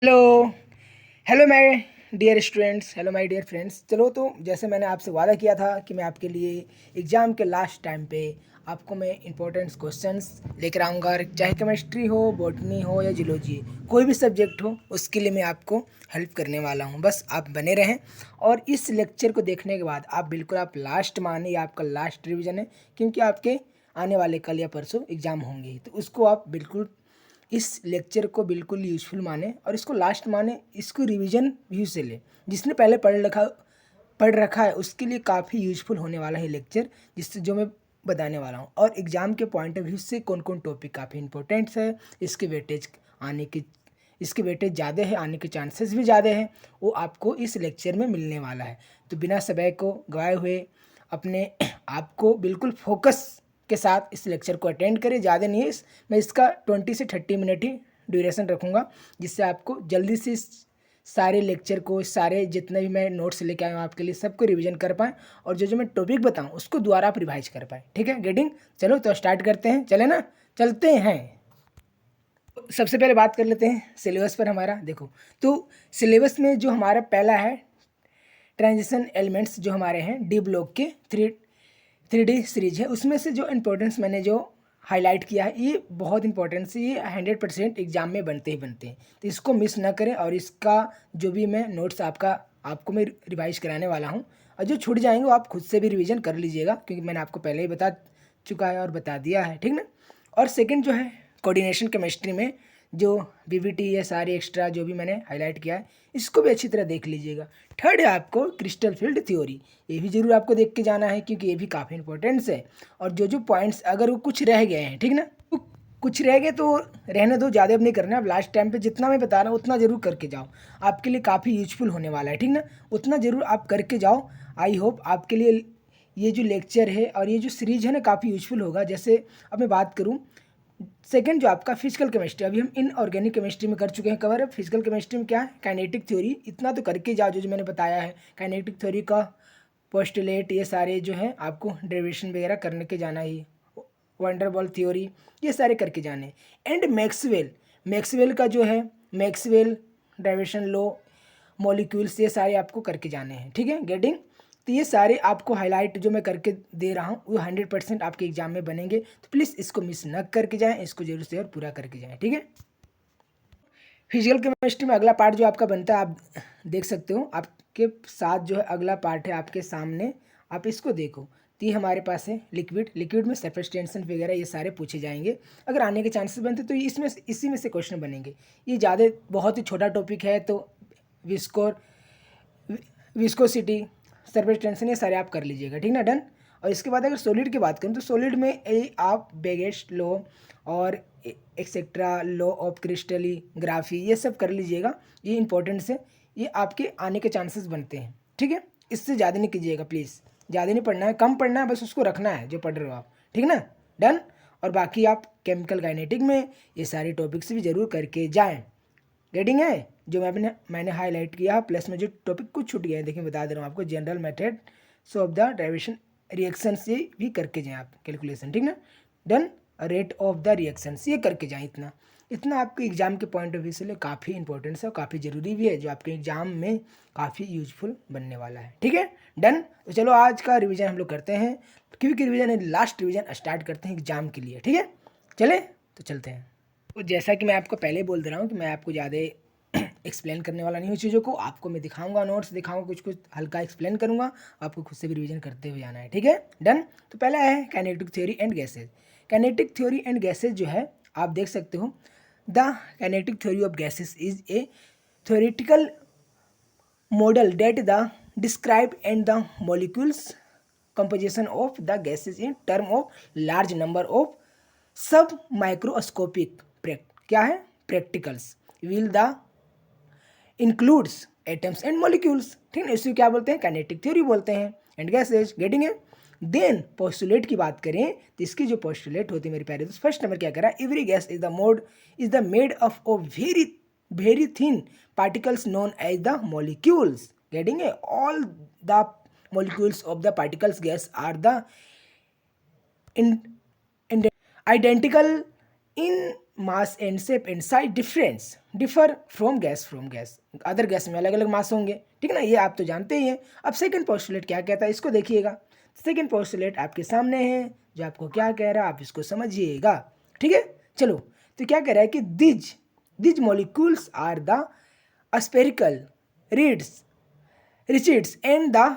Hello hello my dear students, hello my dear friends. चलो, तो जैसे मैंने आपसे वादा किया था कि मैं आपके लिए एग्ज़ाम के लास्ट टाइम पे आपको मैं इंपॉर्टेंट क्वेश्चंस लेकर आऊँगा। और चाहे केमिस्ट्री हो, बॉटनी हो या जियोलॉजी, कोई भी सब्जेक्ट हो, उसके लिए मैं आपको हेल्प करने वाला हूँ। बस आप बने रहें। और इस लेक्चर को देखने के बाद आप बिल्कुल आप लास्ट माने, ये आपका लास्ट रिविज़न है, क्योंकि आपके आने वाले कल या परसों एग्ज़ाम होंगे। तो उसको आप बिल्कुल इस लेक्चर को बिल्कुल यूज़फुल माने और इसको लास्ट माने, इसको रिवीजन व्यू से ले। जिसने पहले पढ़ रखा है उसके लिए काफ़ी यूज़फुल होने वाला है लेक्चर, जिससे जो मैं बताने वाला हूँ। और एग्ज़ाम के पॉइंट ऑफ व्यू से कौन कौन टॉपिक काफ़ी इंपॉर्टेंट्स है, इसके वेटेज आने की इसके वेटेज ज़्यादा है, आने के चांसेस भी ज़्यादा हैं, वो आपको इस लेक्चर में मिलने वाला है। तो बिना समय को गवाए हुए अपने आप को बिल्कुल फोकस के साथ इस लेक्चर को अटेंड करें। ज़्यादा नहीं है, मैं इसका 20 से 30 मिनट ही ड्यूरेशन रखूँगा, जिससे आपको जल्दी से इस सारे लेक्चर को, सारे जितने भी मैं नोट्स लेके आया हूँ आपके लिए, सबको रिवीजन कर पाएँ और जो जो मैं टॉपिक बताऊँ उसको दोबारा आप रिवाइज कर पाएँ। ठीक है, गेटिंग? चलो तो स्टार्ट करते हैं, चले ना, चलते हैं। सबसे पहले बात कर लेते हैं सिलेबस पर हमारा। देखो, तो सिलेबस में जो हमारा पहला है ट्रांजिशन एलिमेंट्स, जो हमारे हैं डी ब्लॉक के थ्री डी सीरीज है, उसमें से जो इम्पोर्टेंस मैंने जो हाईलाइट किया है, ये बहुत इंपॉर्टेंट से, ये 100% एग्जाम में बनते ही बनते हैं। तो इसको मिस ना करें। और इसका जो भी मैं नोट्स आपको मैं रिवाइज कराने वाला हूँ, और जो छूट जाएंगे वो आप खुद से भी रिवीजन कर लीजिएगा, क्योंकि मैंने आपको पहले ही बता चुका है और बता दिया है। ठीक ना? और सेकंड जो है कोऑर्डिनेशन केमिस्ट्री में जो वीवीटी है, सारी एक्स्ट्रा जो भी मैंने हाईलाइट किया है, इसको भी अच्छी तरह देख लीजिएगा। थर्ड है आपको क्रिस्टल फील्ड थ्योरी, ये भी जरूर आपको देख के जाना है, क्योंकि ये भी काफ़ी इंपॉर्टेंस है। और जो जो पॉइंट्स अगर वो कुछ रह गए हैं, ठीक ना, तो कुछ रह गए तो रहने दो, ज़्यादा अब नहीं करना है। अब लास्ट टाइम पे जितना मैं बता रहा हूँ उतना ज़रूर करके जाओ, आपके लिए काफ़ी यूजफुल होने वाला है। ठीक ना? उतना ज़रूर आप करके जाओ। आई होप आपके लिए ये जो लेक्चर है और ये जो सीरीज है ना, काफ़ी यूजफुल होगा। जैसे अब मैं बात करूँ, सेकंड जो आपका फिजिकल केमिस्ट्री, अभी हम इनऑर्गेनिक केमिस्ट्री में कर चुके हैं कवर। है फिजिकल केमिस्ट्री में क्या है, काइनेटिक थ्योरी, इतना तो करके जाओ जो जो मैंने बताया है। काइनेटिक थ्योरी का पोस्टुलेट, ये सारे जो हैं आपको डेरिवेशन वगैरह करने के जाना ही, वंडरबॉल थ्योरी, ये सारे करके जाने। एंड मैक्सवेल, मैक्सवेल का जो है मैक्सवेल डेरिवेशन लो, मॉलिक्यूल्स, ये सारे आपको करके जाने हैं। ठीक है, गेटिंग? तो ये सारे आपको हाईलाइट जो मैं करके दे रहा हूँ वो 100% आपके एग्जाम में बनेंगे। तो प्लीज़ इसको मिस न करके जाएं, इसको जरूर से और पूरा करके जाएं। ठीक है? फिजिकल केमिस्ट्री में अगला पार्ट जो आपका बनता है, आप देख सकते हो, आपके साथ जो है अगला पार्ट है आपके सामने, आप इसको देखो। तो ये हमारे पास है लिक्विड, लिक्विड में सरफेस टेंशन वगैरह ये सारे पूछे जाएंगे। अगर आने के चांसेस बनते तो इसमें इसी में से क्वेश्चन बनेंगे। ये ज़्यादा बहुत ही छोटा टॉपिक है, तो विस्कोर विस्कोसिटी, सरफेस टेंशन, ये सारे आप कर लीजिएगा। ठीक ना? डन। और इसके बाद अगर सॉलिड की बात करूँ तो सॉलिड में आप बेगेस्ट लॉ और एक्सेट्रा, लॉ ऑफ क्रिस्टलीग्राफी, ये सब कर लीजिएगा। ये इंपॉर्टेंट है, ये आपके आने के चांसेस बनते हैं। ठीक है? इससे ज़्यादा नहीं कीजिएगा प्लीज़, ज़्यादा नहीं पढ़ना है, कम पढ़ना है, बस उसको रखना है जो पढ़ रहे हो आप। ठीक ना? डन। और बाकी आप केमिकल काइनेटिक में ये सारे टॉपिक्स भी ज़रूर करके जाएँ। गेटिंग है? जो मैंने हाईलाइट किया, प्लस में जो टॉपिक कुछ छूट गया है, देखिए बता दे रहा हूँ आपको। General method of the derivation reaction, ये भी करके जाएँ आप कैलकुलेशन। ठीक ना? Done. Rate of the reactions, ये करके जाएँ। इतना इतना आपके एग्जाम के पॉइंट ऑफ व्यू से लिए काफ़ी इंपॉर्टेंस है और काफ़ी ज़रूरी भी है, जो आपके एग्जाम में काफ़ी यूजफुल बनने वाला है। ठीक है? डन। तो चलो आज का रिविजन हम लोग करते हैं, क्योंकि रिविजन है, लास्ट रिविजन स्टार्ट करते हैं एग्जाम के लिए। ठीक है? चले तो चलते हैं। तो जैसा कि मैं आपको पहले बोल दे रहा हूँ कि मैं आपको ज़्यादा एक्सप्लेन करने वाला नहीं हूँ चीज़ों को, आपको मैं दिखाऊंगा, नोट्स दिखाऊंगा, कुछ कुछ हल्का एक्सप्लेन करूंगा, आपको खुद से भी रिवीजन करते हुए जाना है। ठीक है? डन। तो पहला है kinetic theory and gases. Kinetic theory and gases जो है आप देख सकते हो, the kinetic theory of gases is a theoretical model that the describe and the molecules composition of the gases in term of large number of सब microscopic क्या है practicals will the includes atoms and molecules. ठीक है, इसे क्या बोलते हैं, kinetic theory बोलते हैं। एंड गैसेज, गेटिंग है? देन पोस्टुलेट की बात करें तो इसकी जो पोस्टुलेट होती है मेरे प्यारे दोस्त, फर्स्ट नंबर क्या करा, every gas is the made of oh very thin particles known as the molecules. Getting है? All the molecules of the particles gas are the in identical in mass and shape and size differ from gas other gas में अलग अलग मास होंगे, ठीक है ना, ये आप तो जानते ही हैं। अब सेकंड पोस्टुलेट क्या कहता है इसको देखिएगा। सेकंड पोस्टुलेट आपके सामने है जो आपको क्या कह रहा है आप इसको समझिएगा, ठीक है। चलो, तो क्या कह रहा है कि these molecules are the spherical rigids and the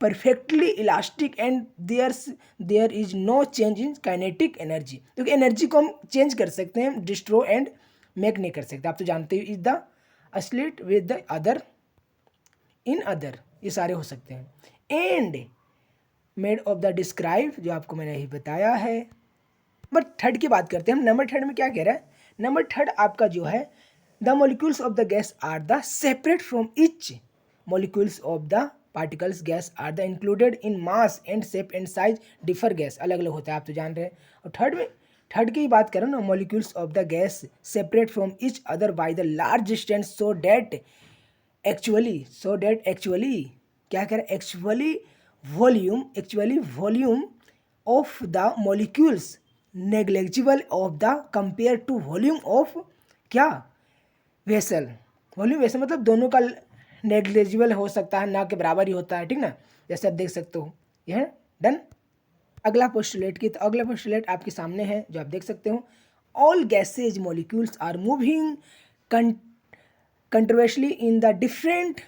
perfectly elastic and there is no change in kinetic energy, क्योंकि एनर्जी को हम चेंज कर सकते हैं, डिस्ट्रो एंड मेक नहीं कर सकते, आप तो जानते हो। इज द अस्लिट with the other in other, ये सारे हो सकते हैं। And made of the describe, जो आपको मैंने यही बताया है। नंबर थर्ड की बात करते हैं हम। नंबर थर्ड में क्या कह रहा है, नंबर थर्ड आपका जो है the molecules of the gas are the separate from each molecules of the particles gas are the included in mass and shape and size differ, gas अलग अलग होता है आप तो जान रहे हैं। और थर्ड की बात करो ना, molecules of the gas separate from each other by the large distance so that actually क्या कह रहे हैं, actually volume of the molecules negligible of the compare to volume of क्या वेसल। वॉल्यूम वेसल मतलब दोनों का नेग्लेजिबल हो सकता है, ना के बराबर ही होता है, ठीक ना, जैसे आप देख सकते हो। यह डन। अगला पोस्टुलेट की, तो अगला पोस्टुलेट आपके सामने है जो आप देख सकते हो। All gases molecules are moving controversially in the different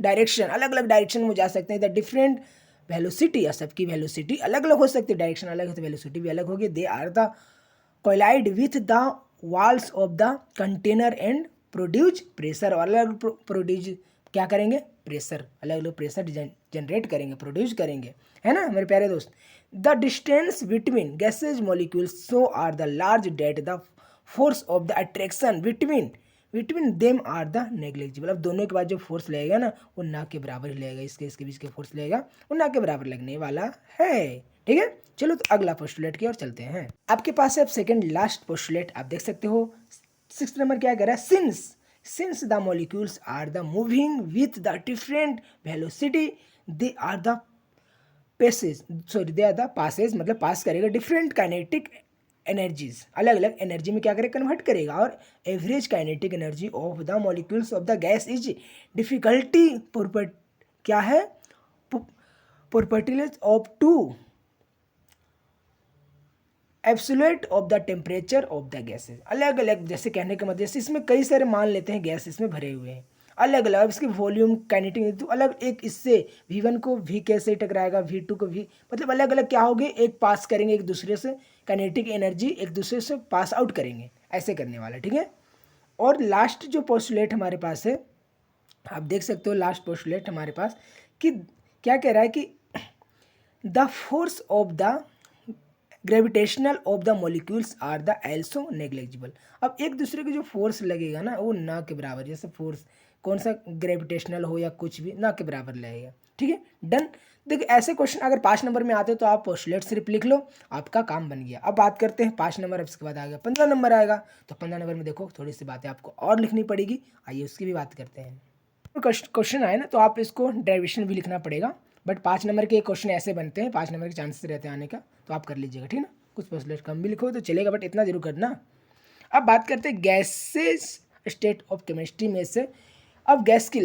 direction, अलग अलग डायरेक्शन में जा सकते हैं। द डिफरेंट वेलोसिटी, या सबकी वेलोसिटी अलग अलग हो सकती है, डायरेक्शन अलग है तो वेलोसिटी भी अलग होगी। They are the collide with the walls of the container and produce pressure, और अलग प्रोड्यूस क्या करेंगे, प्रेशर, अलग अलग प्रेशर जनरेट करेंगे, प्रोड्यूस करेंगे, है ना मेरे प्यारे दोस्त। The distance between gases molecules so are the large that the force of the attraction between them are the negligible. अब दोनों के बाद जो फोर्स लगेगा ना वो ना के बराबर ही लगेगा, इसके बीच के फोर्स लगेगा वो ना के बराबर लगने वाला है, ठीक है। चलो, तो अगला पोस्टुलेट की ओर चलते हैं। आपके पास है अब सेकंड लास्ट पोस्टुलेट, आप देख सकते हो। 6th नंबर क्या कह रहा है, since the molecules are the moving with the different velocity they are the passes मतलब पास करेगा डिफरेंट काइनेटिक एनर्जीज, अलग अलग एनर्जी में क्या करेगा, कन्वर्ट करेगा। और average kinetic energy of the molecules of the gas is difficulty क्या है, properties of to absolute of the temperature of the gases, अलग अलग, जैसे कहने का मतलब जैसे इसमें कई सारे मान लेते हैं गैस इसमें भरे हुए हैं, अलग अलग इसके वॉल्यूम काइनेटिक तो अलग, एक इससे V1 को V कैसे टकराएगा, V2 को V, मतलब अलग अलग क्या होंगे, एक पास करेंगे एक दूसरे से, काइनेटिक एनर्जी एक दूसरे से पास आउट करेंगे, ऐसे करने वाला, ठीक है। और लास्ट जो पोस्टुलेट हमारे पास है, आप देख सकते हो लास्ट पोस्टुलेट हमारे पास कि क्या कह रहा है कि the force of the gravitational of the molecules are the also negligible. अब एक दूसरे के जो फोर्स लगेगा ना वो ना के बराबर, जैसे फोर्स कौन सा ग्रेविटेशनल हो या कुछ भी ना के बराबर लगेगा, ठीक है, डन। देखिए ऐसे क्वेश्चन अगर 5 नंबर में आते हो तो आप पोस्टुलेट सिर्फ लिख लो, आपका काम बन गया। अब बात करते हैं 5 नंबर, अब इसके बाद आ गया 15 नंबर आएगा, तो 15 नंबर में देखो थोड़ी सी बातें आपको और लिखनी पड़ेगी, आइए उसकी भी बात करते हैं। क्वेश्चन आए ना तो आप इसको डेरिवेशन भी लिखना पड़ेगा, बट 5 नंबर के क्वेश्चन ऐसे बनते हैं, 5 नंबर के चांसेस रहते हैं आने का, तो आप कर लीजिएगा, ठीक है ना। कुछ पोस्टुलेट कम भी लिखो तो चलेगा, बट इतना जरूर करना। अब बात करते हैं गैसेस स्टेट ऑफ केमिस्ट्री में से। अब गैस के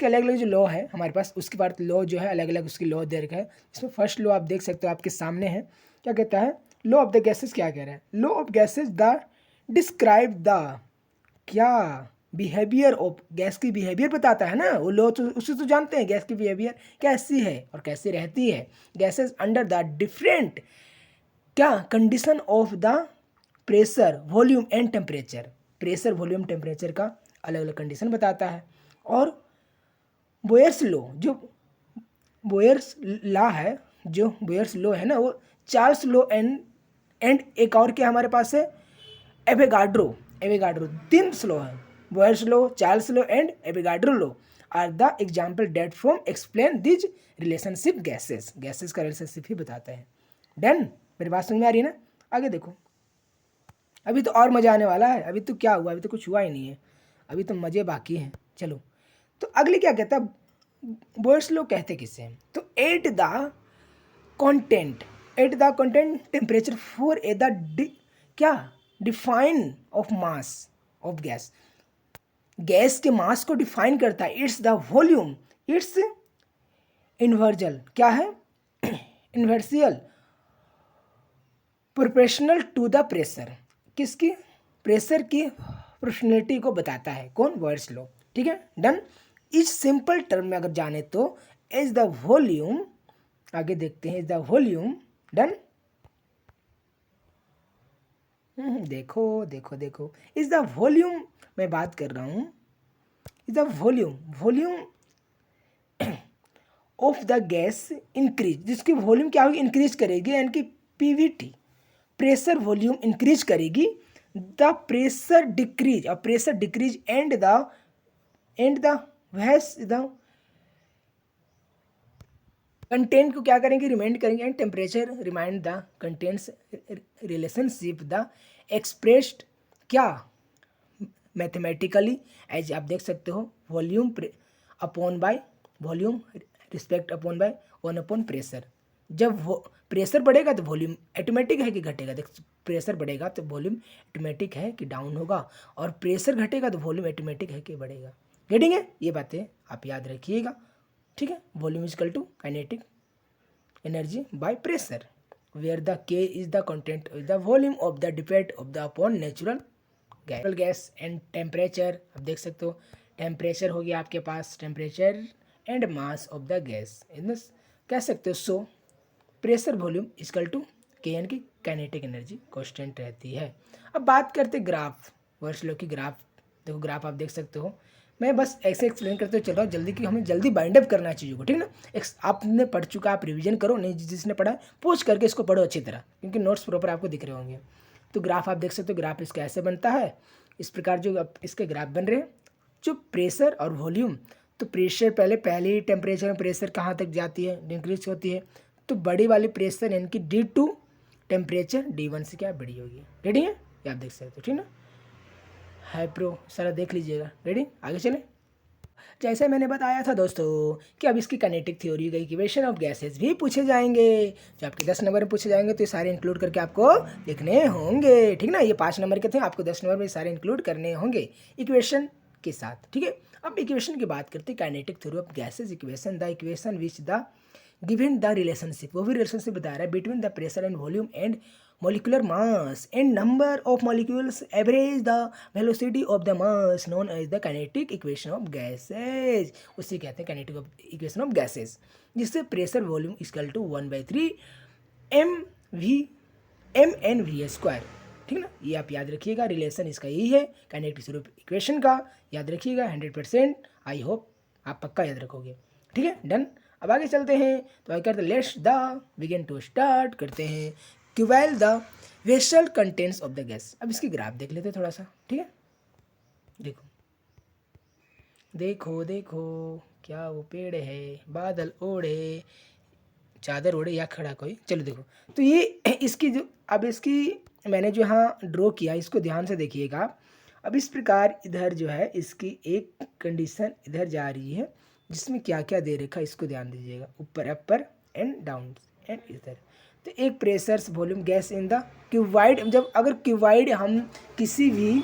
अलग अलग जो लॉ है हमारे पास, उसके बाद लॉ जो है अलग अलग उसकी लॉ दे रखा है। इसमें फर्स्ट लॉ आप देख सकते हो आपके सामने है, क्या कहता है, लॉ ऑफ द गैसेस क्या कह रहा है, law of gases the describe the क्या बिहेवियर ऑफ, गैस की बिहेवियर बताता है ना वो लो, तो उसे तो जानते हैं गैस की बिहेवियर कैसी है और कैसी रहती है। गैसेस अंडर द डिफरेंट क्या condition of the pressure volume and temperature, pressure volume temperature का अलग अलग कंडीशन बताता है। और बोयर्स लॉ, जो बोयर्स लॉ है, जो बोयर्स लॉ है ना वो चार्ल्स लॉ एंड एक और क्या हमारे पास है, एवोगाड्रो 3 लॉ है, Boyle's law, Charles law and Avogadro law are the example that from explain these relationship gases का रिलेशनशिप ही बताता है। डन, मेरी बात समझ में आ रही है ना। आगे देखो, अभी तो और मज़ा आने वाला है, अभी तो क्या हुआ, अभी तो कुछ हुआ ही नहीं है, अभी तो मज़े बाकी हैं। चलो, तो अगले क्या कहता है, बोयर्स लॉ कहते किसे हैं, तो at the constant temperature for a the क्या define of mass of gas, gas के मास को डिफाइन करता है। It's the volume, it's inversely, क्या है, inversely proportional to the pressure, किसकी, प्रेशर की प्रोपोर्शनलिटी को बताता है, कौन, वर्ड्स लॉ। ठीक है, डन। इस सिंपल टर्म में अगर जाने तो इज द वॉल्यूम, आगे देखते हैं, इज द वॉल्यूम, डन। देखो देखो देखो, इज द वॉल्यूम मैं बात कर रहा हूँ, is the volume, volume of the gas increase, जिसकी वॉल्यूम क्या होगी, इंक्रीज करेगी, यानी कि पीवीटी, प्रेशर वॉल्यूम इंक्रीज करेगी, द प्रेशर डिक्रीज, और प्रेशर डिक्रीज एंड द वैस द कंटेंट को क्या करेंगे, रिमाइंड करेंगे, and temperature remind the contents relationship the expressed, क्या, मैथमेटिकली, एज आप देख सकते हो, volume upon by volume respect upon bye 1 upon pressure. जब वो प्रेशर बढ़ेगा तो वॉल्यूम ऑटोमेटिक है कि घटेगा, देख, प्रेशर बढ़ेगा तो वॉल्यूम ऑटोमेटिक है कि डाउन होगा, और प्रेशर घटेगा तो वॉल्यूम ऑटोमेटिक है कि बढ़ेगा। गेटिंग है, ये बातें आप याद रखिएगा। ठीक है, volume is equal to kinetic energy by pressure, where the K is the constant is the volume of the depend of the upon natural gas and temperature. आप देख सकते हो, टेम्परेचर हो गया आपके पास, temperature and mass of the gas, इन कह सकते हो। So pressure volume is equal to K, यानी कि काइनेटिक एनर्जी कांस्टेंट रहती है। अब बात करते ग्राफ, वर्सलो की ग्राफ। देखो ग्राफ आप देख सकते हो, मैं बस ऐसे एक्सप्लेन करते हुए चल रहा हूँ जल्दी, कि हमें जल्दी बाइंड अप करना है चीज़ों को, ठीक ना। आपने पढ़ चुका, आप रिवीजन करो, नहीं जिसने पढ़ा है पूछ करके इसको पढ़ो अच्छी तरह, क्योंकि नोट्स प्रॉपर आपको दिख रहे होंगे। तो ग्राफ आप देख सकते हो, ग्राफ इसका ऐसे बनता है, इस प्रकार जो इसके ग्राफ बन रहे हैं, जो प्रेशर और वॉल्यूम, तो प्रेशर पहले ही टेम्परेचर में प्रेशर कहाँ तक जाती है, इंक्रीज होती है, तो बड़ी वाली प्रेशर यानी कि D2 टेम्परेचर D1 से क्या बड़ी होगी। रेडी है, ये आप देख सकते हो, ठीक ना। है प्रो, सारा देख लीजिएगा। रेडी, आगे चले। जैसे मैंने बताया था दोस्तों कि अब इसकी काइनेटिक थ्योरी का इक्वेशन ऑफ गैसेस भी पूछे जाएंगे, जो आपके 10 नंबर में पूछे जाएंगे, तो ये सारे इंक्लूड करके आपको लिखने होंगे, ठीक ना। ये 5 नंबर के थे, आपको 10 नंबर में सारे इंक्लूड करने होंगे इक्वेशन के साथ, ठीक है। अब इक्वेशन की बात करते हैं, kinetic theory of gases equation, the equation which the given the relationship, वो भी रिलेशनशिप बता रहा है between the pressure and volume and molecular mass and number of molecules average the velocity of the mass known as the kinetic equation of gases, उसे कहते हैं kinetic equation of gases, जिससे pressure volume equal to 1/3 mn/v square, ठीक ना। ये आप याद रखिएगा, रिलेशन इसका यही है काइनेटिक इक्वेशन का, याद रखिएगा 100%। आई होप आप पक्का याद रखोगे, ठीक है, डन। अब आगे चलते हैं, तो आगे करते हैं, let's the begin to start करते हैं। क्यूवेल the vessel contents of the gas. अब इसकी ग्राफ देख लेते हैं थोड़ा सा, ठीक है। देखो देखो देखो, क्या वो पेड़ है, बादल ओढ़े, चादर ओढ़े, या खड़ा कोई, चलो देखो। तो ये इसकी जो, अब इसकी मैंने जो यहाँ ड्रॉ किया, इसको ध्यान से देखिएगा। अब इस प्रकार इधर जो है इसकी एक कंडीशन इधर जा रही है, जिसमें क्या क्या दे रखा है इसको ध्यान दीजिएगा, ऊपर अपर एंड डाउन एंड इधर। तो एक pressure volume gas in the cuboid, जब अगर क्यूबाइड हम किसी भी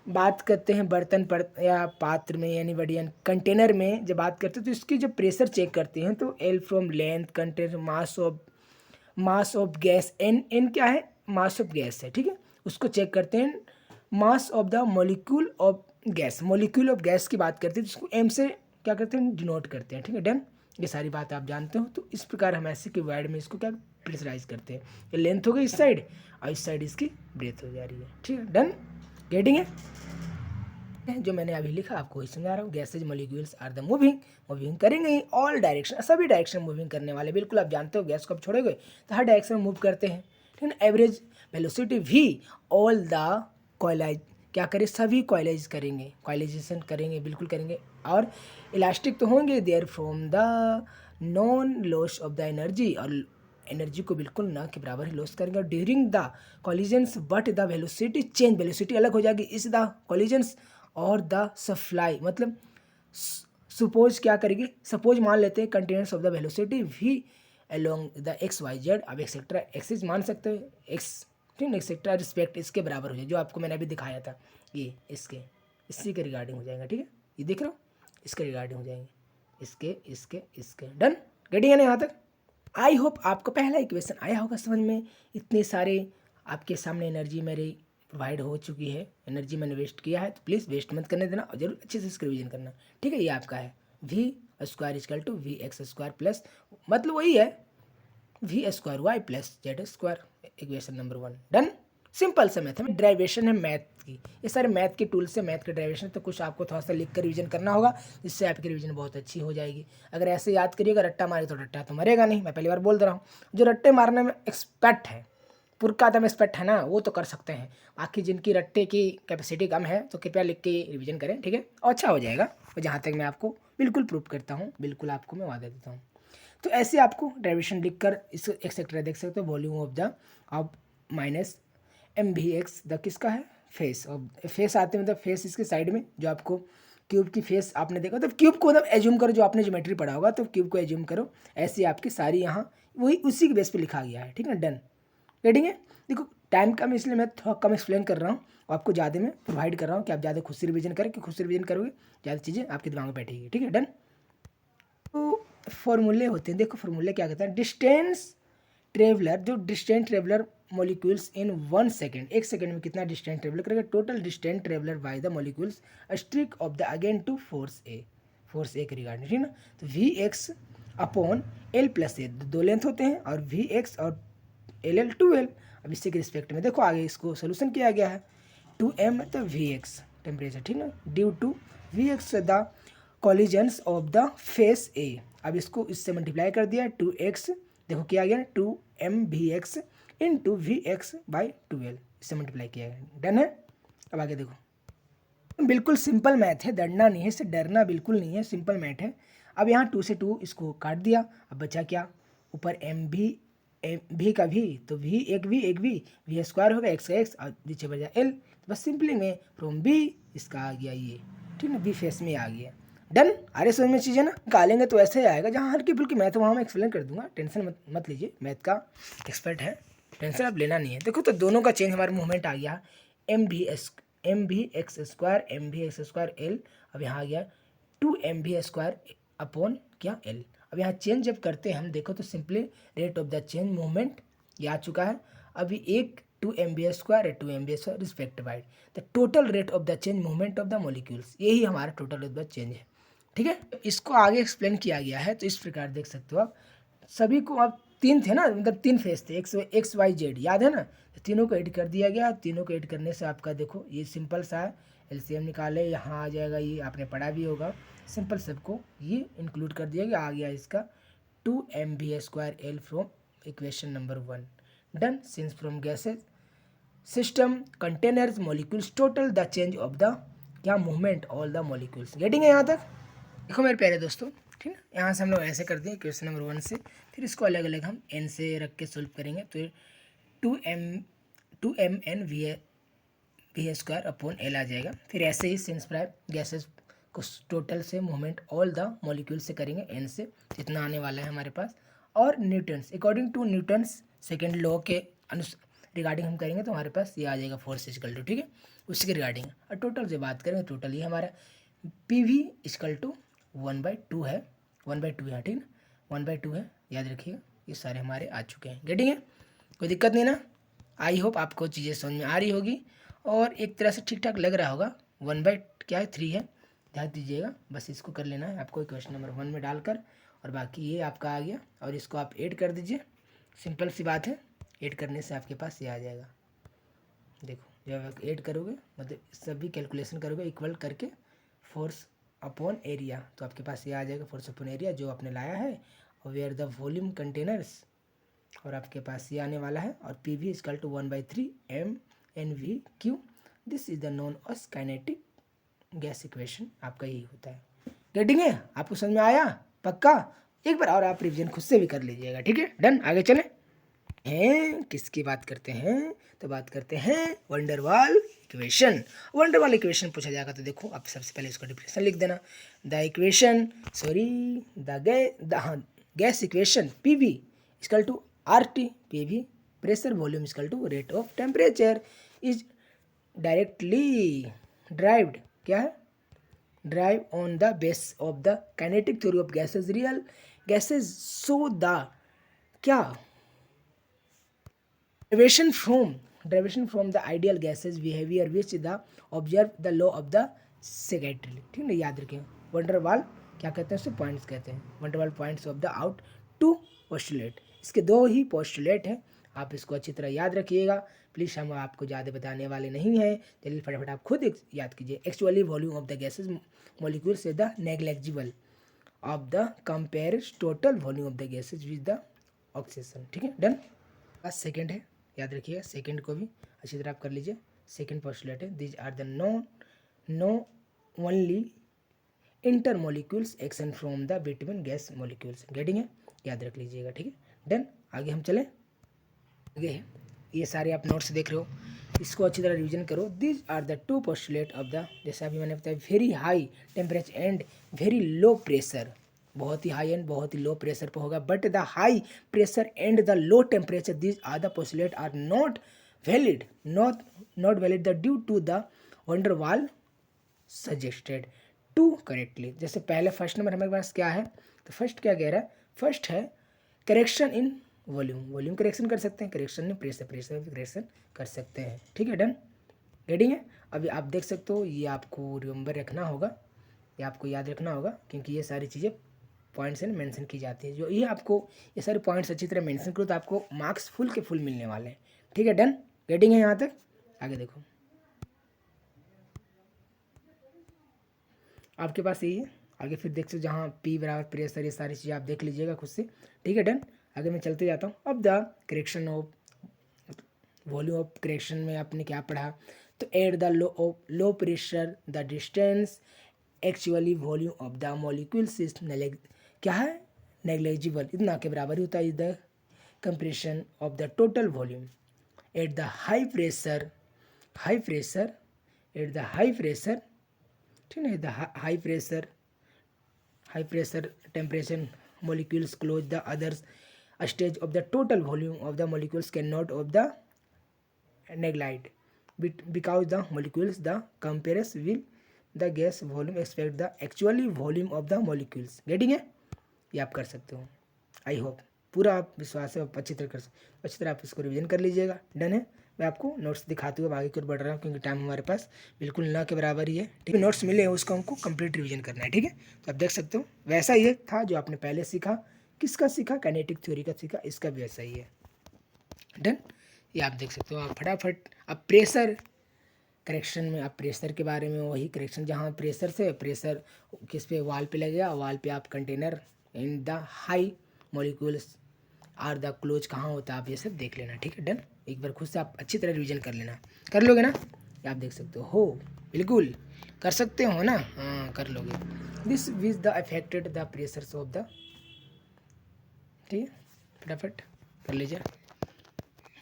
बात करते हैं बर्तन पर या पात्र में, यानी बड़ी कंटेनर में जब बात करते हैं, तो इसकी जब प्रेशर चेक करते हैं, तो L from length, container, mass of gas, N क्या है, मास ऑफ गैस है, ठीक है। उसको चेक करते हैं, मास of the molecule of gas, molecule of gas की बात करते हैं, जिसको एम से क्या करते हैं, डिनोट करते हैं, ठीक है, डन। ये सारी बात आप जानते हो। तो इस प्रकार हम ऐसे क्यूबाइड में इसको क्या प्रेशराइज करते हैं, ये लेंथ हो गई इस साइड, और इस साइड इसकी ब्रेथ हो जा रही है, ठीक है, डन। गेटिंग है, जो मैंने अभी लिखा आपको वही समझा रहा हूँ। Gases molecules are the moving करेंगे ही ऑल डायरेक्शन, सभी डायरेक्शन मूविंग करने वाले, बिल्कुल आप जानते हो गैस को आप छोड़ोगे तो हर डायरेक्शन में मूव करते हैं, ठीक है। एवरेज वेलोसिटी भी ऑल द कॉइलाइज, क्या करें, सभी कॉइलाइज करेंगे, कॉइलाइजेशन करेंगे, बिल्कुल करेंगे, और इलास्टिक तो होंगे, there from the non loss of the energy, और एनर्जी को बिल्कुल ना के बराबर ही लॉस करेंगे। During the collisions but the velocity change, velocity अलग हो जाएगी इस द कॉलिजन्स और द सप्लाई, मतलब सपोज क्या करेगी, सपोज मान लेते हैं continuous of the velocity V along the X Y Z. अब एक्सेट्रा एक्सिस मान सकते हो, एक्स ठीक है, एक्सेट्रा रिस्पेक्ट इसके बराबर हो जाए, जो आपको मैंने अभी दिखाया था, ये इसी के रिगार्डिंग हो जाएगा। ठीक है, ये देख रहे हो, इसके रिगार्डिंग हो जाएंगे, इसके डन। गेटिंग है ना यहाँ तक? आई होप आपको पहला इक्वेशन आया होगा समझ में। इतने सारे आपके सामने एनर्जी मेरी प्रोवाइड हो चुकी है, एनर्जी मैंने वेस्ट किया है, तो प्लीज़ वेस्ट मत करने देना और जरूर अच्छे से इसका रिविजन करना। ठीक है, ये आपका है V square equal to V X square plus, मतलब वही है V square Y plus Z square, equation number 1 done. Simple सा मैथ है, ड्राइवेशन है मैथ की, ये सारे मैथ के टूल से मैथ के ड्राइवेशन, तो कुछ आपको थोड़ा सा लिख कर रिविजन करना होगा, जिससे आपकी रिविजन बहुत अच्छी हो जाएगी। अगर ऐसे याद करिएगा रट्टा मारे तो रट्टा तो मरेगा नहीं, मैं पहली बार बोल दे रहा हूँ। जो रट्टे मारने में एक्सपर्ट है, पुरका दम एक्सपर्ट है ना, वो तो कर सकते हैं। बाकी जिनकी रट्टे की कैपेसिटी कम है तो कृपया लिख के रिविजन करें, ठीक है, और अच्छा हो जाएगा। और जहाँ तक मैं आपको बिल्कुल प्रूव करता हूँ, बिल्कुल आपको मैं वादा देता हूँ। तो ऐसे आपको डेरिवेशन लिखकर इस एक्सेट्रा देख सकते हो, वॉल्यूम ऑफ द अब माइनस एम भी एक्स द किसका है फेस, और फेस आते हैं मतलब फेस इसके साइड में, जो आपको क्यूब की फेस आपने देखा, तो क्यूब को मतलब एज्यूम करो, जो आपने ज्योमेट्री पढ़ा होगा तो क्यूब को एज्यूम करो, ऐसी आपकी सारी यहाँ वही उसी के बेस पे लिखा गया है। ठीक है, डन। रेडिंग है। देखो टाइम कम इसलिए मैं थोड़ा कम एक्सप्लेन कर रहा हूँ, आपको ज़्यादा में प्रोवाइड कर रहा हूँ कि आप ज़्यादा खुद से रिविजन करें, कि खुद से रिविजन करोगे ज़्यादा चीज़ें आपके दिमाग में बैठेगी। ठीक है, डन। तो फॉर्मूले होते हैं, देखो फॉर्मूले क्या कहते हैं, डिस्टेंस ट्रेवलर, जो distance travelled molecules in 1 second, 1 second में कितना डिस्टेंस ट्रेवल करेगा, total distance travelled by the molecules strike of the again to force A के रिगार्डिंग। ठीक है ना, तो V X upon L plus A, दो लेंथ होते हैं, और वी एक्स और एल एल 2L। अब इससे के रिस्पेक्ट में देखो आगे इसको सोल्यूशन किया गया है, 2m तो वी एक्स टेम्परेचर, ठीक ना, due to V X the collisions of the face A. अब इसको इससे मल्टीप्लाई कर दिया, 2x, देखो किया गया 2m V X into V X by 2L, इससे मल्टीप्लाई किया गया, डन है। अब आगे देखो, बिल्कुल सिंपल मैथ है, डरना नहीं है, इससे डरना बिल्कुल नहीं है, सिंपल मैथ है। अब यहाँ 2 से 2 इसको काट दिया, अब बचा क्या, ऊपर भी का भी, तो एक भी स्क्वायर होगा, एक्स का एक्स, और नीचे बचा एल, तो बस सिंपली में फ्रॉम बी इसका आ गया ये, ठीक है ना, बी फेस में आ गया, डन। अरे समझ में चीज़ें ना निकालेंगे तो ऐसे ही आएगा, जहाँ हल्की फुल्की मैथ वहाँ मैं एक्सप्लेन कर दूंगा, टेंशन मत लीजिए, मैथ का एक्सपर्ट है, टेंशन आप लेना नहीं है। देखो तो दोनों का चेंज हमारा मूवमेंट आ गया, एम भी एक्स स्क्वायर एल, अब यहाँ आ गया 2m भी स्क्वायर अपॉन क्या एल। अब यहाँ चेंज जब करते हैं हम, देखो तो simply rate of the change movement ये आ चुका है, अभी एक 2m स्क्वायर है, 2m square respect wide the total rate of the change movement of the molecules, यही हमारा total rate of the change है। ठीक है, इसको आगे एक्सप्लेन किया गया है, तो इस प्रकार देख सकते हो आप सभी को। अब 3 थे ना, मतलब 3 फेस थे, एक्स वाई जेड, याद है ना, तो तीनों को ऐड कर दिया गया, तीनों को ऐड करने से आपका देखो ये सिंपल सा है, एलसीएम निकाले यहाँ आ जाएगा, ये आपने पढ़ा भी होगा, सिंपल सबको ये इंक्लूड कर दिया गया, आ गया इसका 2m square L from equation number 1, done. Since from gases system containers molecules total the change of the क्या movement all the molecules. Getting है यहाँ तक? देखो मेरे प्यारे दोस्तों, ठीक है, यहाँ से हम लोग ऐसे कर दें क्वेश्चन नंबर 1 से, फिर इसको अलग अलग हम n से रख के सोल्व करेंगे, तो 2mn V square upon L आ जाएगा। फिर ऐसे ही सिंस प्राइम गैसेस को टोटल से मूवमेंट ऑल द मॉलिक्यूल से करेंगे n से, जितना आने वाला है हमारे पास, और Newton's according to Newton's second law के रिगार्डिंग हम करेंगे, तो हमारे पास ये आ जाएगा फोर्स इजकल टू, ठीक है, उसी के रिगार्डिंग। और टोटल से बात करेंगे, टोटल ये हमारा पी वी इजकल टू 1/2 है, 1/2 है, ठीक है, 1/2 है, याद रखिएगा। ये सारे हमारे आ चुके हैं, गेटिंग है, कोई दिक्कत नहीं ना। आई होप आपको चीज़ें समझ में आ रही होगी, और एक तरह से ठीक ठाक लग रहा होगा। 1/3 है, ध्यान दीजिएगा, बस इसको कर लेना है आपको क्वेश्चन नंबर 1 में डालकर, और बाकी ये आपका आ गया, और इसको आप ऐड कर दीजिए, सिंपल सी बात है, ऐड करने से आपके पास ये आ जाएगा। देखो जब आप ऐड करोगे, मतलब सभी कैलकुलेशन करोगे इक्वल करके फोर्स अपॉन एरिया, तो आपके पास ये आ जाएगा फोर्स अपॉन एरिया जो आपने लाया है, और वेयर द वॉल्यूम कंटेनर्स, और आपके पास ये आने वाला है, और P V is equal to 1/3 mNV/Q, this is the known as kinetic gas equation, आपका यही होता है। गेटिंग है? आपको समझ में आया? पक्का? एक बार और आप रिविजन खुद से भी कर लीजिएगा, ठीक है, डन। आगे चलें, हैं किसकी बात करते हैं, तो बात करते हैं वंडरवाल इक्वेशन। वंडरवाल इक्वेशन पूछा जाएगा तो देखो आप सबसे पहले इसको डिफिनेशन लिख देना, the equation the gas equation P V equal to R T, P V pressure volume equal to rate of temperature is directly derived, क्या है, derive on the base of the kinetic theory of gases real gases so the क्या derivation from the ideal gases behavior which the observe the law of the secretary, ठीक है, याद रखें। Van der Waals क्या कहते हैं, उससे पॉइंट्स कहते हैं, van der Waals points of the out two postulate. इसके दो ही पोस्टुलेट हैं, आप इसको अच्छी तरह याद रखिएगा प्लीज़, हम आपको ज़्यादा बताने वाले नहीं हैं, चलिए फटाफट आप खुद याद कीजिए। Actually volume of the gases molecules is the negligible of the compares total volume of the gases with the oxygen, ठीक है, डन। बस सेकेंड है, याद रखिएगा सेकेंड को भी अच्छी तरह आप कर लीजिए। सेकेंड पोस्टुलेट है, these are the no only inter molecules action from the between gas molecules, getting है, याद रख लीजिएगा, ठीक है, डन। आगे हम चलें, आगे है, ये सारे आप नोट्स देख रहे हो, इसको अच्छी तरह रिवीजन करो। These are the two postulate of the, जैसे अभी मैंने बताया, very high temperature and very low pressure, बहुत ही हाई एंड बहुत ही लो प्रेशर पर होगा, but the high pressure and the low temperature these are the postulate are not valid, not valid the due to the van der Waals suggested to correctly. जैसे पहले first number हमारे पास क्या है, तो फर्स्ट क्या कह रहा है, फर्स्ट है करेक्शन इन वॉल्यूम करेक्शन कर सकते हैं, करेक्शन इन प्रेशर करेक्शन कर सकते हैं, ठीक है, डन, गेटिंग है। अभी आप देख सकते हो, ये आपको रिमेंबर रखना होगा, ये आपको याद रखना होगा, क्योंकि ये सारी चीज़ें पॉइंट्स में मेंशन की जाती है, जो ये आपको ये सारे पॉइंट्स अच्छी तरह मेंशन करो तो आपको मार्क्स फुल के फुल मिलने वाले हैं, ठीक है, डन, गेटिंग है यहाँ तक। आगे देखो, आपके पास यही है, आगे फिर देख सकते जहाँ पी बराबर प्रेशर, ये सारी चीज़ें आप देख लीजिएगा खुद से, ठीक है, डन। आगे मैं चलते जाता हूँ। अब the correction of volume of correction में आपने क्या पढ़ा, तो at the low pressure the distance actually volume of the molecules is क्या है, नेग्लेजिबल, इतना के बराबर ही होता है the compression of the total volume at the high pressure at the high pressure, ठीक है, the high pressure temperature molecules close the others stage of the total volume of the molecules cannot of the neglect because the molecules the compares will the gas volume expect the actually volume of the molecules, getting है, ये आप कर सकते हो, I hope पूरा आप विश्वास है, आप अच्छी तरह अच्छी तरह आप इसको रिवीजन कर लीजिएगा, डन है। मैं आपको नोट्स दिखाते हुए आगे की ओर बढ़ रहा हूँ, क्योंकि टाइम हमारे पास बिल्कुल ना के बराबर ही है, ठीक है, नोट्स मिले हैं उसको हमको कंप्लीट रिवीजन करना है, ठीक है, तो आप देख सकते हो वैसा ये था जो आपने पहले सीखा, किसका सीखा, काइनेटिक थ्योरी का सीखा, इसका भी वैसा ही है, डन। ये आप देख सकते हो, आप फटाफट अब प्रेशर करेक्शन में, आप प्रेशर के बारे में, वही करेक्शन जहाँ प्रेशर से प्रेशर किस पे, वाल पे लगेगा, वाल पे आप container in the high molecules are the close कहाँ होता है, आप ये सब देख लेना, ठीक है, डन। एक बार खुद से आप अच्छी तरह रिवीजन कर लेना, कर लोगे ना, ये आप देख सकते हो बिल्कुल कर सकते हो ना, हाँ कर लोगे। This with the affected the pressures of the, ठीक है, फटाफट कर लीजिए।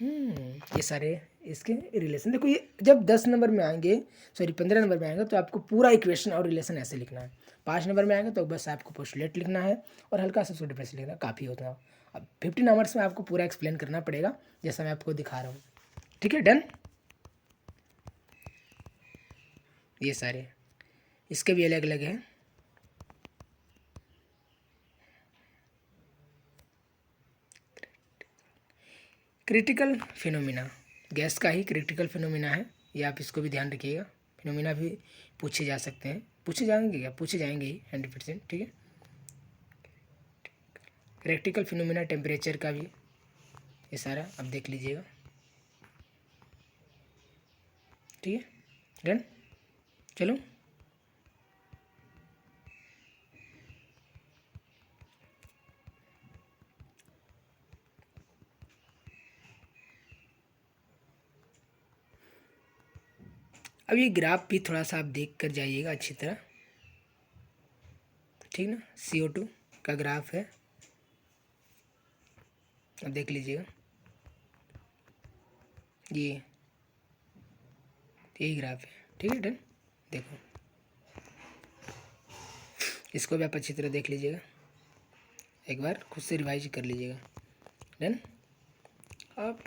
ये सारे इसके रिलेशन देखो, ये जब 10 नंबर में आएंगे, सॉरी 15 नंबर में आएंगे तो आपको पूरा इक्वेशन और रिलेशन ऐसे लिखना है, 5 नंबर में आएंगे तो बस आपको पोस्टुलेट लिखना है और हल्का सा छोटे पैसे लिखना काफ़ी होता है। अब 15 नंबर्स में आपको पूरा एक्सप्लेन करना पड़ेगा, जैसा मैं आपको दिखा रहा हूँ, ठीक है, डन। ये सारे इसके भी अलग अलग हैं, क्रिटिकल फिनोमिना, गैस का ही क्रिटिकल फिनोमिना है, ये आप इसको भी ध्यान रखिएगा, फिनोमिना भी पूछे जा सकते हैं, पूछे जाएंगे ही 100%, ठीक है, क्रिटिकल फिनोमिना टेम्परेचर का भी ये सारा आप देख लीजिएगा, ठीक है, डन। चलो अब ये ग्राफ भी थोड़ा सा आप देख कर जाइएगा अच्छी तरह, ठीक ना, CO2 का ग्राफ है, अब देख लीजिएगा, ये यही ग्राफ है, ठीक है, डन। देखो इसको भी आप अच्छी तरह देख लीजिएगा, एक बार खुद से रिवाइज कर लीजिएगा, डन। अब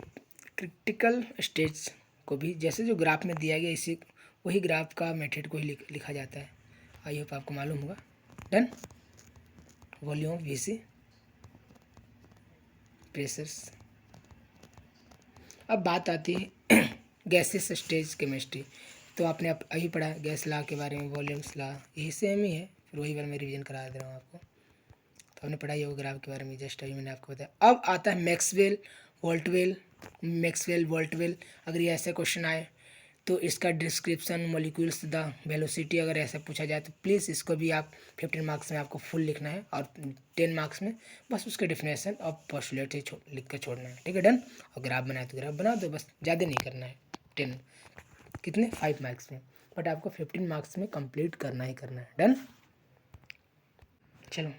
क्रिटिकल स्टेज को भी जैसे जो ग्राफ में दिया गया इसी वही ग्राफ का मेथड को ही लिखा जाता है। आई होप आपको मालूम होगा। डन। Volume VC, pressures. अब बात आती है गैसेस स्टेज केमिस्ट्री। तो आपने अभी पढ़ा गैस लॉ के बारे में, वॉल्यूम्स लॉ, यही सेम ही है, फिर वही बार मैं रिवीजन करा दे रहा हूँ आपको। तो आपने पढ़ा ही होगा ग्राफ के बारे में, जस्ट अभी मैंने आपको बताया। अब आता है मैक्सवेल वोल्टवेल। अगर ये ऐसे क्वेश्चन आए तो इसका डिस्क्रिप्शन, मॉलिक्यूल्स, द वेलोसिटी, अगर ऐसा पूछा जाए तो प्लीज़ इसको भी आप 15 मार्क्स में आपको फुल लिखना है, और 10 मार्क्स में बस उसका डिफिनेशन और पोस्टुलेट लिख कर छोड़ना है, ठीक है। डन। और ग्राफ बनाए तो ग्राफ बना दो, बस ज़्यादा नहीं करना है। 10 कितने 5 मार्क्स में, बट आपको 15 मार्क्स में कंप्लीट करना ही करना है। डन। चलो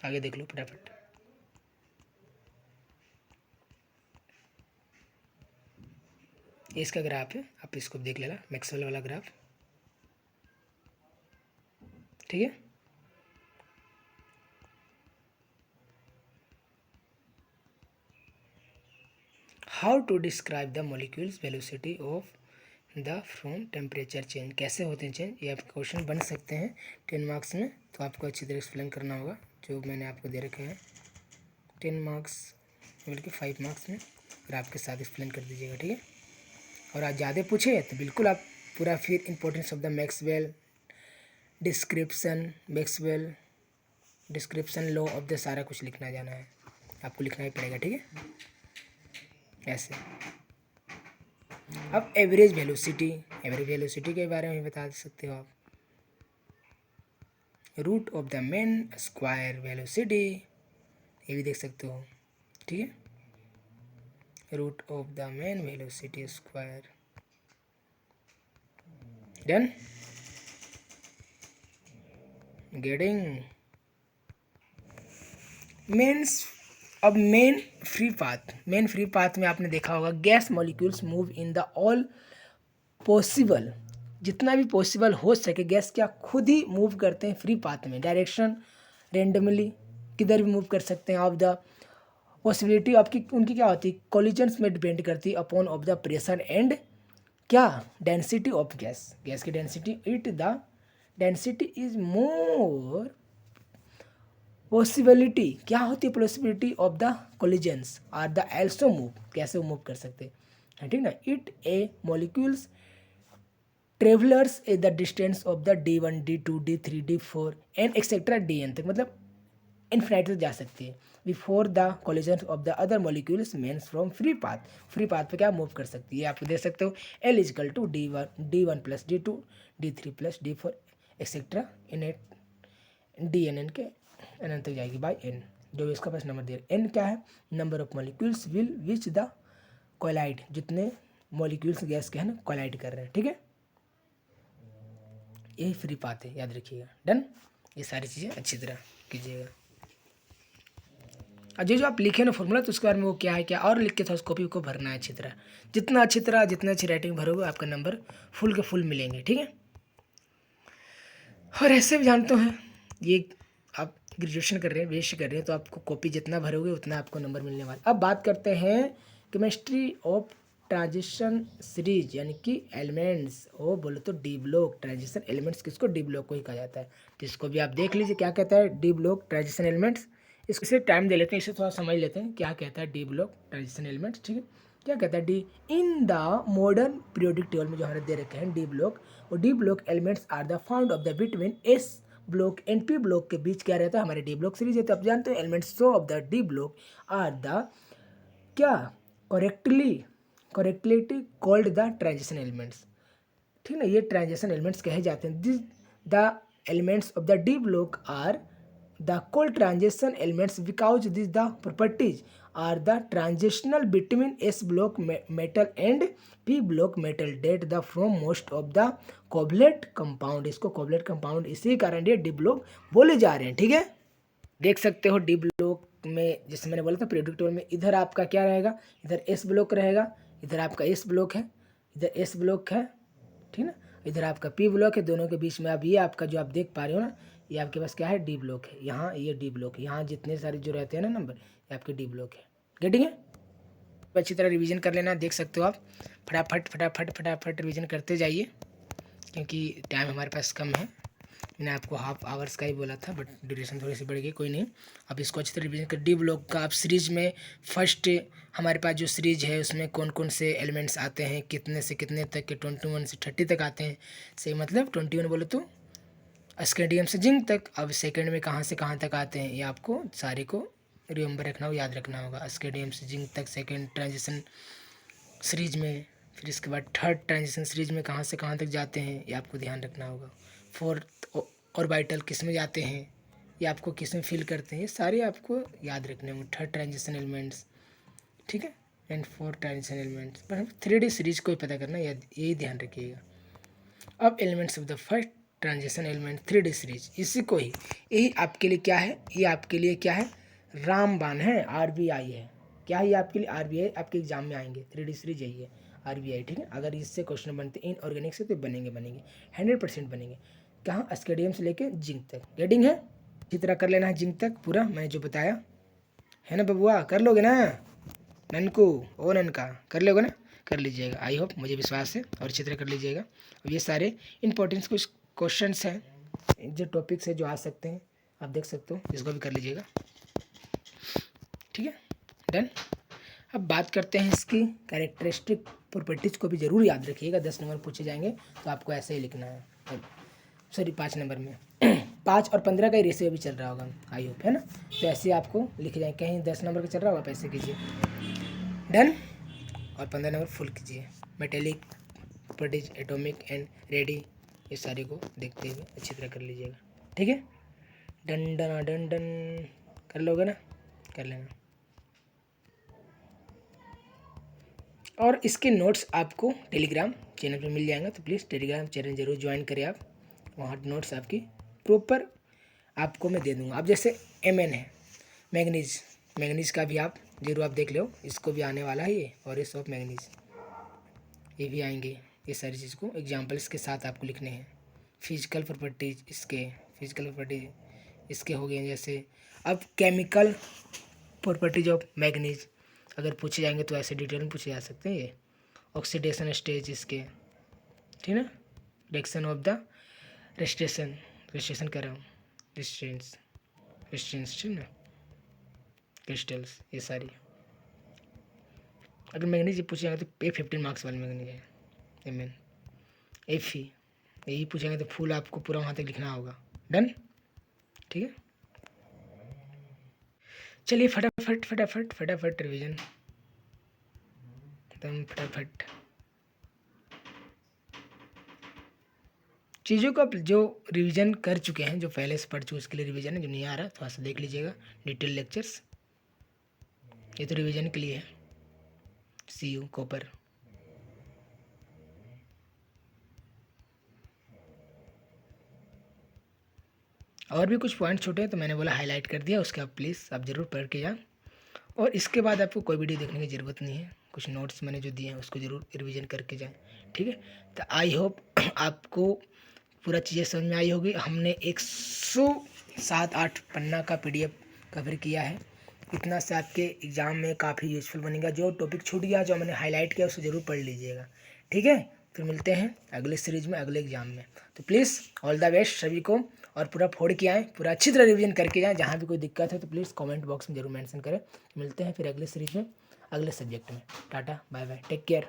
आगे देख लो फटाफट। ये इसका ग्राफ है, आप इसको देख लेना, मैक्सवेल वाला ग्राफ, ठीक है। How to describe the molecules velocity of the from temperature change, कैसे होते हैं चेंज, ये आपके क्वेश्चन बन सकते हैं 10 मार्क्स में। तो आपको अच्छी तरह एक्सप्लेन करना होगा जो मैंने आपको दे रखे हैं 10 मार्क्स बल्कि 5 मार्क्स में, ग्राफ के साथ एक्सप्लेन कर दीजिएगा, ठीक है। और आज ज़्यादा पूछे तो बिल्कुल आप पूरा फिर importance of the Maxwell description law of the सारा कुछ लिखना जाना है, आपको लिखना ही पड़ेगा, ठीक है। ऐसे अब एवरेज वेलोसिटी के बारे में बता सकते हो आप। Root of the mean square velocity, ये भी देख सकते हो, ठीक है। Root of the mean velocity square. Done. Getting means. अब मेन फ्री पाथ में आपने देखा होगा gas molecules move in the all possible, जितना भी पॉसिबल हो सके गैस क्या खुद ही मूव करते हैं फ्री पाथ में, डायरेक्शन रेंडमली किधर भी मूव कर सकते हैं। ऑफ द पॉसिबिलिटी आपकी उनकी क्या होती है, कोलिजन्स में डिपेंड करती है upon of the pressure and क्या डेंसिटी ऑफ गैस की density. The density is more possibility, क्या होती है possibility of the collisions are the also move, कैसे वो मूव कर सकते हैं, ठीक ना। It a molecules travellers a the distance of the D1 D2 D3 D4 and et cetera Dn तक, मतलब इन्फिनाइट तक जा सकती है। Before the collision of the other molecules means from free path पे क्या मूव कर सकती है, आप देख सकते हो L equal to D1 plus D2 D3 plus D4 et cetera इन DNN के अनंत तक जाएगी बाय n, जो इसका पास नंबर दे n क्या है, number of molecules will which the collide, जितने मॉलिक्यूल्स गैस के हैं ना कोलाइड कर रहे हैं, ठीक है। यही फ्री पाथ है, याद रखिएगा। डन। ये सारी चीज़ें अच्छी तरह कीजिएगा। और जो आप लिखे ना फॉर्मूला तो उसके बारे में वो क्या है क्या और लिख के था उस कॉपी को भरना है अच्छी तरह, जितना अच्छी राइटिंग भरोगे आपका नंबर फुल के फुल मिलेंगे, ठीक है। और ऐसे भी जानते हैं ये आप ग्रेजुएशन कर रहे हैं, वेस्ट कर रहे हैं, तो आपको कॉपी जितना भरोगे उतना आपको नंबर मिलने वाला। अब बात करते हैं केमिस्ट्री ऑफ ट्रांजिशन सीरीज, यानी कि एलिमेंट्स, वो बोलो तो डी ब्लॉक ट्रांजिशन एलिमेंट्स, किसको डी ब्लॉक को ही कहा जाता है। तो इसको भी आप देख लीजिए क्या कहता है डी ब्लॉक ट्रांजिशन एलिमेंट्स। इससे टाइम दे लेते हैं, इसे थोड़ा समझ लेते हैं क्या कहता है डी ब्लॉक ट्रांजिशन एलिमेंट्स, ठीक है। क्या कहता है D in the modern periodic table में जो हमारे दे रखे हैं डी ब्लॉक, और D block elements are the found of the between S block and P block के बीच क्या रहता है, हमारे डी ब्लॉक सीरीज है। तो आप जानते हो elements so of the D block are the क्या correctly called the transition elements, ठीक ना। ये ट्रांजिशन एलिमेंट्स कहे जाते हैं। This the elements of the D block are the called transition elements because this the properties are the transitional between S block metal and P block metal that the from most of the covalent compound. इसको covalent compound इसी कारण ये D block बोले जा रहे हैं, ठीक है। देख सकते हो डी ब्लॉक में जैसे मैंने बोला था पीरियोडिक टेबल में, इधर आपका क्या रहेगा, इधर एस ब्लॉक रहेगा, इधर आपका एस ब्लॉक है, इधर एस ब्लॉक है, ठीक ना। इधर आपका पी ब्लॉक है, दोनों के बीच में अब ये आपका जो आप देख पा रहे हो ना, ये आपके पास क्या है डी ब्लॉक है। यहाँ ये डी ब्लॉक है, यहाँ जितने सारे जो रहते हैं ना नंबर, ये आपके डी ब्लॉक है। गेटिंग है। तो अच्छी तरह रिवीजन कर लेना। देख सकते हो आप, फटाफट फटाफट फटाफट रिवीजन करते जाइए, क्योंकि टाइम हमारे पास कम है। मैंने आपको हाफ आवर्स का ही बोला था, बट ड्यूरेशन थोड़ी सी बढ़ गई, कोई नहीं। अब इसको अच्छी तरह रिवीजन कर। डी ब्लॉक का आप सीरीज में फर्स्ट हमारे पास जो सीरीज है उसमें कौन कौन से एलिमेंट्स आते हैं, कितने से कितने तक के, 21 से 30 तक आते हैं। सही मतलब 21 बोले तो स्केंडियम से जिंक तक। अब सेकंड में कहाँ से कहाँ तक आते हैं, ये आपको सारे को रिमेंबर रखना हो, याद रखना होगा। स्केंडियम से जिंक तक सेकंड ट्रांजिशन सीरीज में, फिर इसके बाद थर्ड ट्रांजिशन सीरीज में कहाँ से कहाँ तक जाते हैं, ये आपको ध्यान रखना होगा। फोर्थ ऑर्बिटल किस में जाते हैं, ये आपको किस में फिल करते हैं, ये सारे आपको याद रखने होंगे। थर्ड ट्रांजिशन एलिमेंट्स, ठीक है, एंड फोर्थ ट्रांजिशन एलिमेंट्स। पर 3D सीरीज को ही पता करना, यही ध्यान रखिएगा। अब elements of the first transition element 3D series, इसी को ही, यही आपके लिए क्या है, ये आपके लिए क्या है, रामबाण है, RBI है। क्या है ये आपके लिए, RBI आपके एग्जाम में आएंगे। 3D सीरीज यही है, RBI, ठीक है। अगर इससे क्वेश्चन बनते इन ऑर्गेनिक से तो बनेंगे 100% बनेंगे। कहाँ, स्केडियम से लेके जिंक तक। गेटिंग है, इसी तरह कर लेना है जिंक तक पूरा, मैंने जो बताया है ना बबुआ, कर लोगे ना ननकू, ओ ननका, कर लोगे ना, कर लीजिएगा। आई होप, मुझे विश्वास है, और अच्छी तरह कर लीजिएगा। अब ये सारे इंपॉर्टेंट कुछ क्वेश्चंस हैं, जो टॉपिक्स है जो आ सकते हैं, आप देख सकते हो, इसको भी कर लीजिएगा, ठीक है, डन। अब बात करते हैं इसकी कैरेक्टरिस्टिक प्रॉपर्टीज़ को भी ज़रूर याद रखिएगा। 10 नंबर पूछे जाएंगे तो आपको ऐसे ही लिखना है, सॉरी 5 नंबर में 5 और 15 का ही रेशियो भी चल रहा होगा, आई होप, है ना। तो ऐसे आपको लिखे जाएंगे, कहीं 10 नंबर का चल रहा होगा, आप ऐसे कीजिए, डन। और 15 नंबर फुल कीजिए। Metallic properties, atomic and ready, ये सारे को देखते हुए अच्छी तरह कर लीजिएगा, ठीक है। डन डन डन डन, कर लोगे ना, कर लेना। और इसके नोट्स आपको टेलीग्राम चैनल पर मिल जाएंगे, तो प्लीज़ टेलीग्राम चैनल ज़रूर ज्वाइन करें आप। वहाँ नोट्स आपकी प्रॉपर आपको मैं दे दूँगा। अब जैसे Mn है, मैग्नीज का भी आप जरूर आप देख लो, इसको भी आने वाला है ये, और इस ऑफ मैग्नीज, ये भी आएंगे। ये सारी चीज़ को एग्जाम्पल्स के साथ आपको लिखने हैं। फिजिकल प्रॉपर्टीज इसके हो गए। जैसे अब केमिकल प्रॉपर्टीज ऑफ मैग्नीज अगर पूछे जाएंगे तो ऐसे डिटेल में पूछे जा सकते हैं। ये ऑक्सीडेशन स्टेज इसके, ठीक है, रिएक्शन ऑफ द रेस्टेशन कर रहा हूँ, रेस्टेंस, ठीक ना, क्रिस्टल्स, ये सारी अगर मैग्नीज पूछे जाएंगे तो P15 मार्क्स वाले मैग्नीज है। Mn Fe, यही पूछेंगे तो फुल आपको पूरा वहाँ तक लिखना होगा, डन, ठीक है। चलिए फटाफट फटाफट फटाफट रिवीजन, एकदम फटाफट चीज़ों को आप जो रिवीजन कर चुके हैं, जो पहले से पढ़ चुके उसके लिए रिवीजन है, जो नहीं आ रहा थोड़ा सा देख लीजिएगा डिटेल लेक्चर्स, ये तो रिवीजन के लिए है। CU कॉपर, और भी कुछ पॉइंट छोटे हैं तो मैंने बोला हाईलाइट कर दिया, उसके आप प्लीज़ आप ज़रूर पढ़ के जाएं। और इसके बाद आपको कोई वीडियो देखने की ज़रूरत नहीं है, कुछ नोट्स मैंने जो दिए हैं उसको ज़रूर रिवीजन करके जाएं, ठीक है। तो आई होप आपको पूरा चीज़ें समझ में आई होगी। हमने 107-8 पन्ना का PDF कवर किया है, इतना से आपके एग्ज़ाम में काफ़ी यूज़फुल बनेगा। जो टॉपिक छूट गया, जो मैंने हाईलाइट किया, उसको ज़रूर पढ़ लीजिएगा, ठीक है। फिर मिलते हैं अगले सीरीज में, अगले एग्जाम में। तो प्लीज़ ऑल द बेस्ट सभी को, और पूरा फोड़ के आएँ, पूरा अच्छी तरह रिवीजन करके जाएँ। जहाँ भी कोई दिक्कत है तो प्लीज़ कमेंट बॉक्स में जरूर मेंशन करें। मिलते हैं फिर अगले सीरीज में, अगले सब्जेक्ट में। Ta ta bye bye, take care.